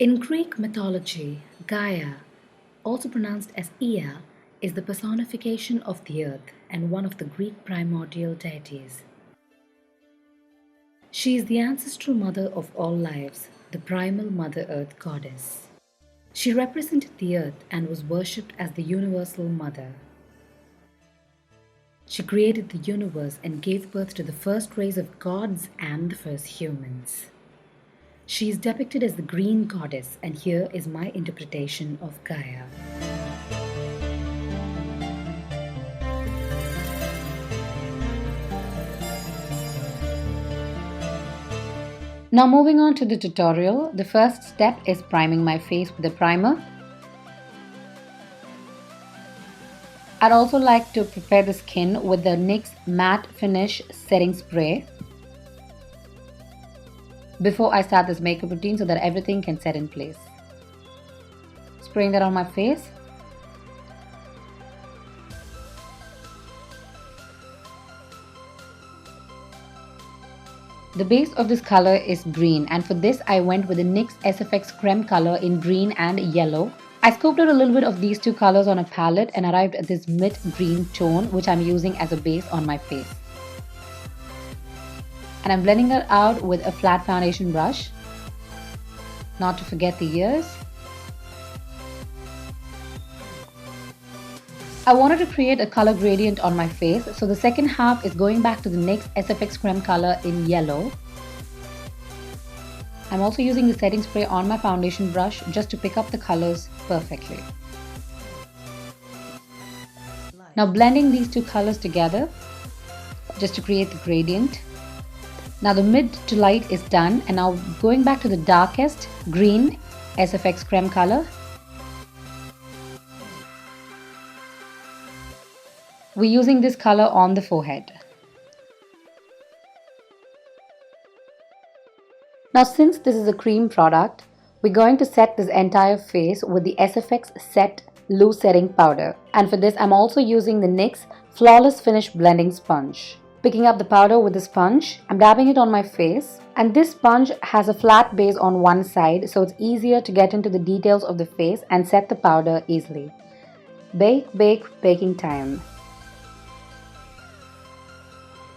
In Greek mythology, Gaia, also pronounced as Ea, is the personification of the earth and one of the Greek primordial deities. She is the ancestral mother of all lives, the primal Mother Earth goddess. She represented the earth and was worshipped as the universal mother. She created the universe and gave birth to the first race of gods and the first humans. She is depicted as the green goddess, and here is my interpretation of Gaia. Now moving on to the tutorial, the first step is priming my face with a primer. I'd also like to prepare the skin with the NYX Matte Finish Setting Spray before I start this makeup routine so that everything can set in place. Spraying that on my face. The base of this color is green, and for this I went with the NYX SFX Creme color in green and yellow. I scoped out a little bit of these two colors on a palette and arrived at this mid green tone, which I'm using as a base on my face. And I'm blending that out with a flat foundation brush, not to forget the ears. I wanted to create a color gradient on my face, so the second half is going back to the NYX SFX Creme color in yellow. I'm also using the setting spray on my foundation brush just to pick up the colors perfectly. Now blending these two colors together just to create the gradient. Now the mid to light is done, and now going back to the darkest green SFX Creme color. We're using this color on the forehead. Now since this is a cream product, we're going to set this entire face with the SFX Set Loose Setting Powder. And for this I'm also using the NYX Flawless Finish Blending Sponge. Picking up the powder with the sponge, I'm dabbing it on my face, and this sponge has a flat base on one side, so it's easier to get into the details of the face and set the powder easily. Bake, bake, baking time.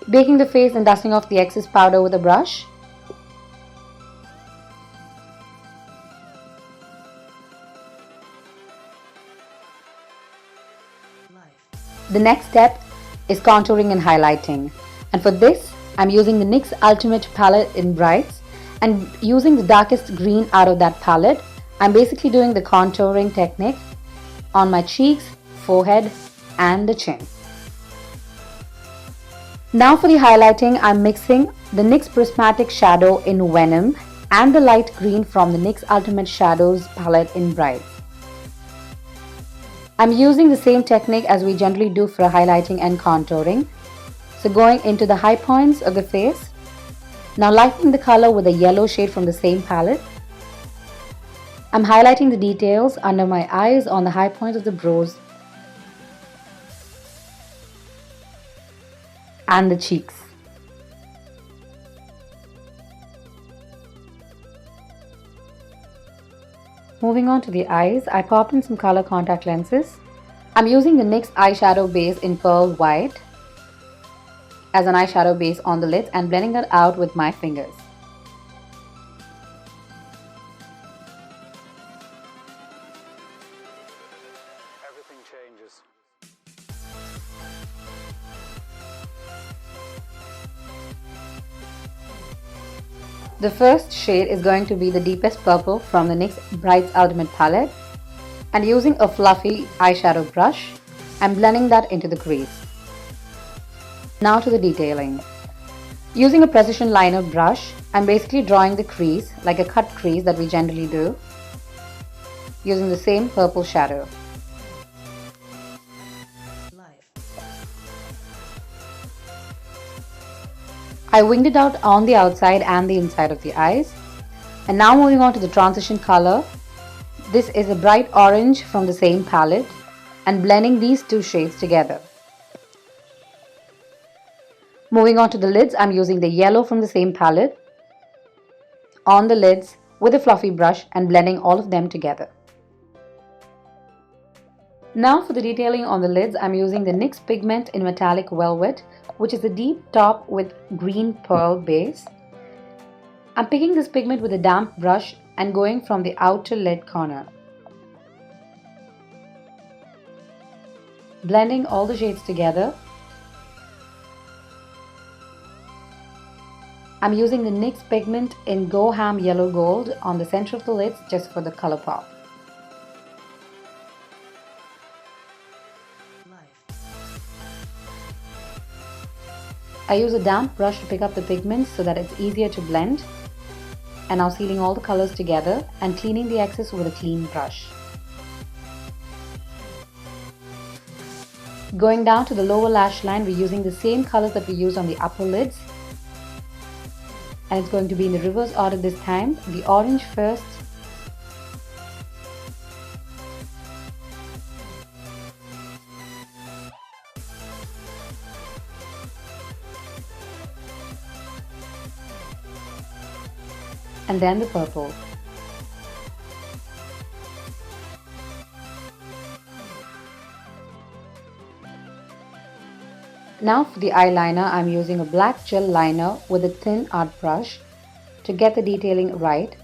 Baking the face and dusting off the excess powder with a brush. The next step is contouring and highlighting, and for this I'm using the NYX Ultimate palette in Brights, and using the darkest green out of that palette I'm basically doing the contouring technique on my cheeks, forehead and the chin. Now for the highlighting, I'm mixing the NYX Prismatic Shadow in Venom and the light green from the NYX Ultimate Shadows palette in Brights. I'm using the same technique as we generally do for highlighting and contouring. So going into the high points of the face. Now lightening the color with a yellow shade from the same palette. I'm highlighting the details under my eyes on the high points of the brows and the cheeks. Moving on to the eyes, I popped in some color contact lenses. I'm using the NYX eyeshadow base in Pearl White as an eyeshadow base on the lids and blending that out with my fingers. Everything changes. The first shade is going to be the deepest purple from the NYX Brights Ultimate palette, and using a fluffy eyeshadow brush, I'm blending that into the crease. Now to the detailing. Using a precision liner brush, I'm basically drawing the crease like a cut crease that we generally do, using the same purple shadow. I winged it out on the outside and the inside of the eyes. And now moving on to the transition color. This is a bright orange from the same palette, and blending these two shades together. Moving on to the lids, I'm using the yellow from the same palette on the lids with a fluffy brush and blending all of them together. Now for the detailing on the lids, I'm using the NYX Pigment in Metallic Velvet, which is a deep top with green pearl base. I'm picking this pigment with a damp brush and going from the outer lid corner. Blending all the shades together. I'm using the NYX Pigment in H.A.M Yellow Gold on the center of the lids just for the color pop. I use a damp brush to pick up the pigment so that it's easier to blend. And now sealing all the colors together and cleaning the excess with a clean brush. Going down to the lower lash line, we're using the same colors that we use on the upper lids. And it's going to be in the reverse order this time. The orange first. And then the purple. Now for the eyeliner, I'm using a black gel liner with a thin art brush to get the detailing right.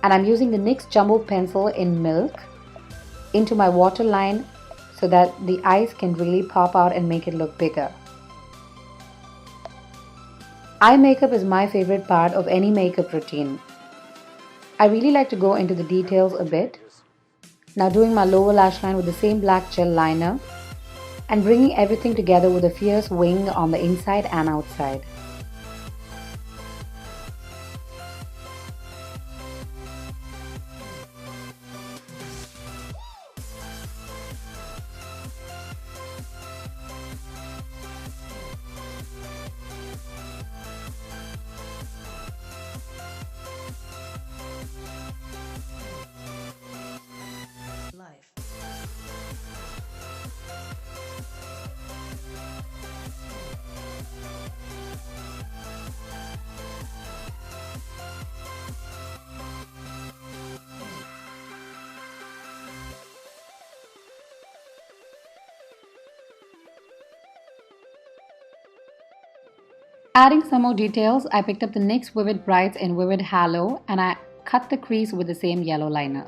And I'm using the NYX Jumbo Pencil in Milk into my waterline so that the eyes can really pop out and make it look bigger. Eye makeup is my favorite part of any makeup routine. I really like to go into the details a bit. Now doing my lower lash line with the same black gel liner and bringing everything together with a fierce wing on the inside and outside. Adding some more details, I picked up the NYX Vivid Brights in Vivid Halo and I cut the crease with the same yellow liner.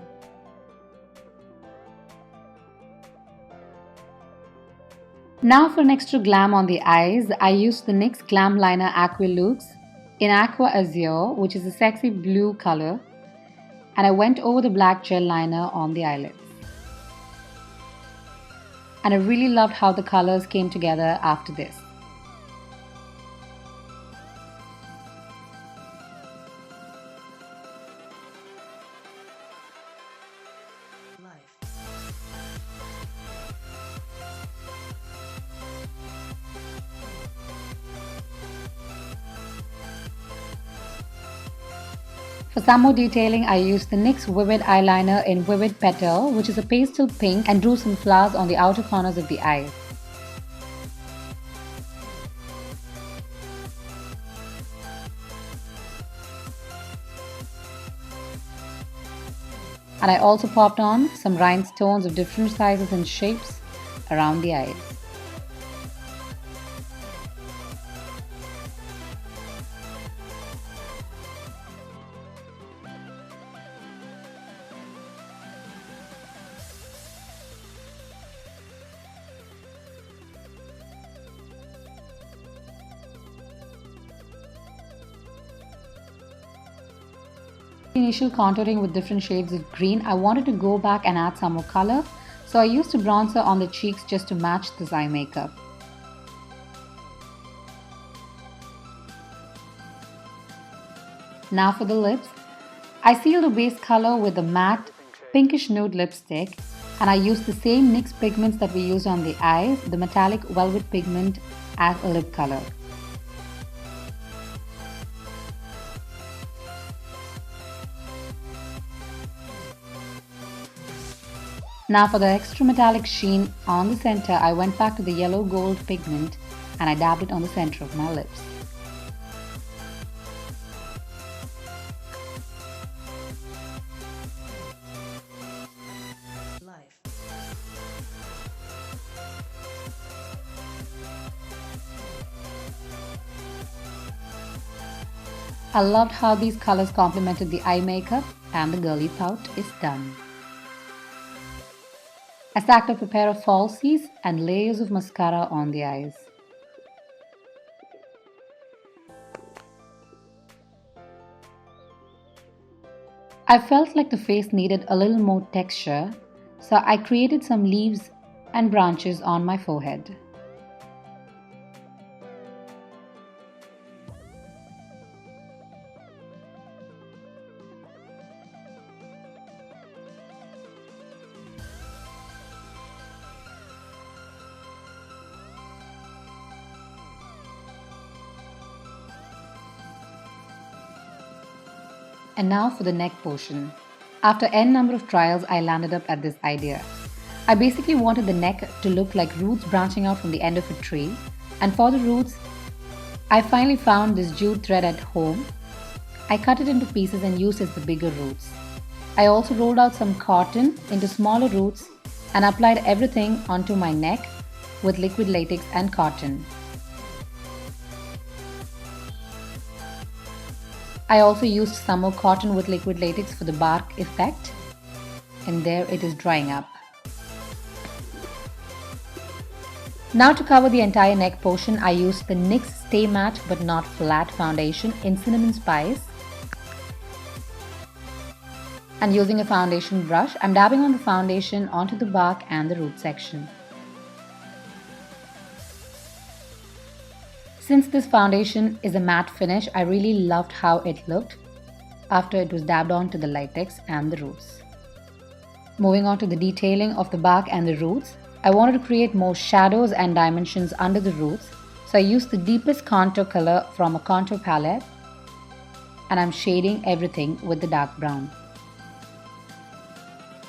Now for an extra glam on the eyes, I used the NYX Glam Liner Aqua Luxe in Aqua Azure, which is a sexy blue color, and I went over the black gel liner on the eyelids. And I really loved how the colors came together after this. For some more detailing, I used the NYX Vivid Eyeliner in Vivid PETAL, which is a pastel pink, and drew some flowers on the outer corners of the eyes. And I also popped on some rhinestones of different sizes and shapes around the eyes. Initial contouring with different shades of green, I wanted to go back and add some more color, so I used a bronzer on the cheeks just to match this eye makeup. Now for the lips, I sealed a base color with a matte pinkish nude lipstick, and I used the same NYX pigments that we used on the eyes, the metallic velvet pigment, as a lip color. Now for the extra metallic sheen on the center, I went back to the yellow gold pigment and I dabbed it on the center of my lips. I loved how these colors complemented the eye makeup, and the girly pout is done. I stacked up a pair of falsies and layers of mascara on the eyes. I felt like the face needed a little more texture, so I created some leaves and branches on my forehead. And now for the neck portion. After n number of trials, I landed up at this idea. I basically wanted the neck to look like roots branching out from the end of a tree, and for the roots, I finally found this jute thread at home. I cut it into pieces and used as the bigger roots. I also rolled out some cotton into smaller roots and applied everything onto my neck with liquid latex and cotton. I also used some more cotton with liquid latex for the bark effect, and there it is drying up. Now to cover the entire neck portion, I used the NYX Stay Matte but Not Flat foundation in Cinnamon Spice. And using a foundation brush, I'm dabbing on the foundation onto the bark and the root section. Since this foundation is a matte finish, I really loved how it looked after it was dabbed onto the latex and the roots. Moving on to the detailing of the bark and the roots, I wanted to create more shadows and dimensions under the roots, so I used the deepest contour color from a contour palette, and I'm shading everything with the dark brown.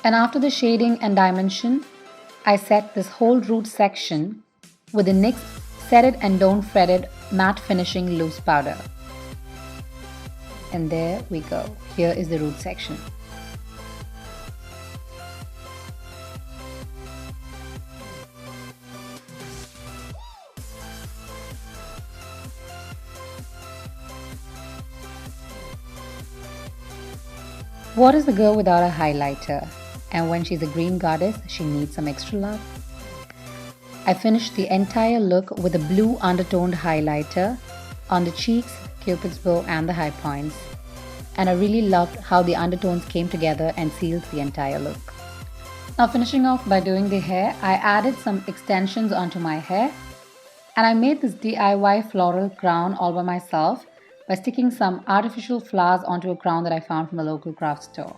And after the shading and dimension, I set this whole root section with the NYX Set It and Don't Fret It matte finishing loose powder. And there we go. Here is the root section. What is the girl without a highlighter? And when she's a green goddess, she needs some extra love. I finished the entire look with a blue undertoned highlighter on the cheeks, cupid's bow and the high points. And I really loved how the undertones came together and sealed the entire look. Now finishing off by doing the hair, I added some extensions onto my hair, and I made this DIY floral crown all by myself by sticking some artificial flowers onto a crown that I found from a local craft store.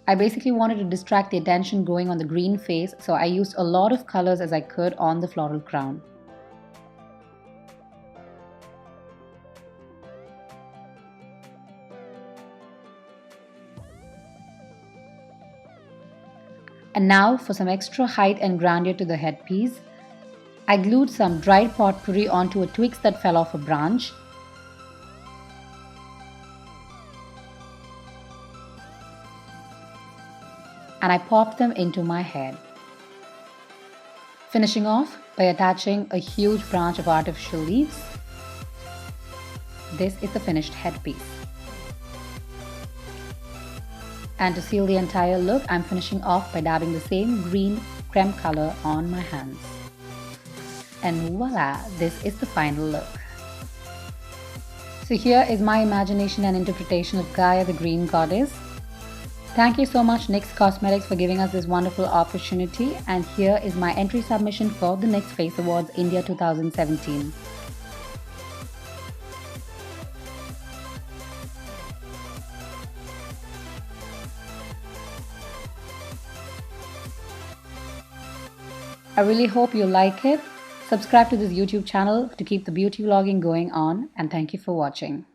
I basically wanted to distract the attention going on the green face, so I used a lot of colors as I could on the floral crown. And now for some extra height and grandeur to the headpiece, I glued some dried potpourri onto a twig that fell off a branch. And I popped them into my head. Finishing off by attaching a huge branch of artificial leaves. This is the finished headpiece. And to seal the entire look, I'm finishing off by dabbing the same green creme color on my hands. And voila, this is the final look. So here is my imagination and interpretation of Gaia the Green Goddess. Thank you so much NYX Cosmetics for giving us this wonderful opportunity, and here is my entry submission for the NYX Face Awards India 2017. I really hope you like it. Subscribe to this YouTube channel to keep the beauty vlogging going on, and thank you for watching.